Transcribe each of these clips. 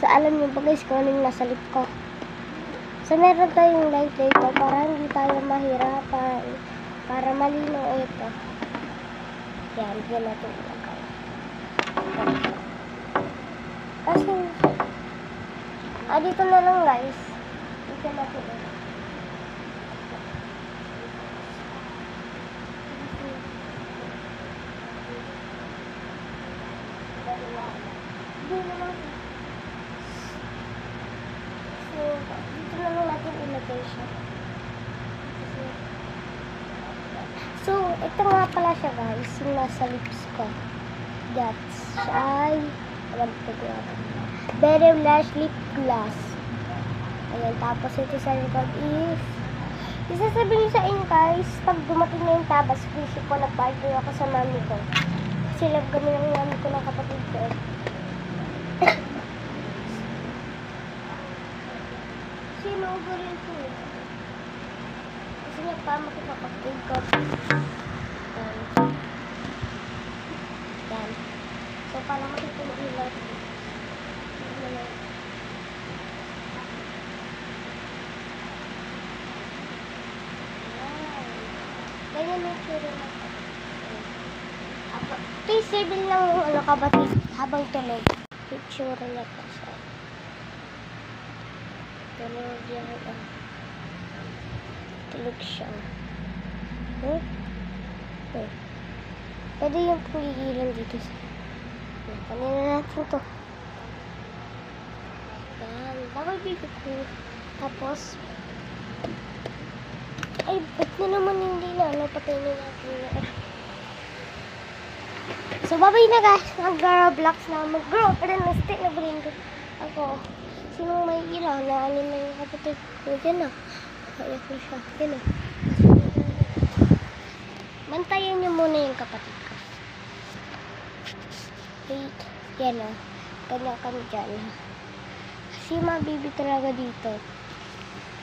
alam niyo ba guys kung anong nasa lip ko? So, meron tayong light dito para hindi tayo mahirapan. Para malinaw ito. Yan, yan natin ilagay. Kasi, dito na lang guys. Dito natin ilagay. Dito na lang natin ilagay siya. So, ito nga pala siya guys, yung nasa lips ko. That's ay, alam ko Berry Blush Lip Gloss. Ayan, tapos ito sa likod is, isasabihin sa inyo guys, pag dumating na yung tabas, fishing ko, nag-partner ako sa mami ko. Kasi love kami ng mami ko ng kapatid ko. Sinugo rin ko eh. Kasi nagpama ko kapatid ko. Yan. So, para makita mo ilaw. Ganyan yung tsura na. Please, sabihin lang ano kapatid habang tulog. Picture na pa siya. Tulog yan. Tulog siya. Pwede yung puligilan dito sa kanina natin to. Yan. Bakal bigit ko. Tapos, ay, ba't na naman hindi na? Napatay na natin na. So, babay na guys. Mag-Roblox na. Mag-grow. Pero na-stick na brain ko. Ako. Sinong may ilaw na ano na yung kapatid ko. Diyan na. Kayak na siya. Yan na. Bantayan niyo muna yung kapatid ko. Wait. Yan na. Ganyan kami dyan. Kasi mabibi talaga dito.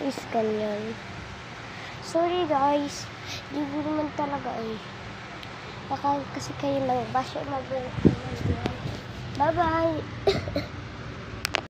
Is ganyan. Sorry guys. Di ko naman talaga eh. Baka kasi kayo mag-bash. Bye-bye.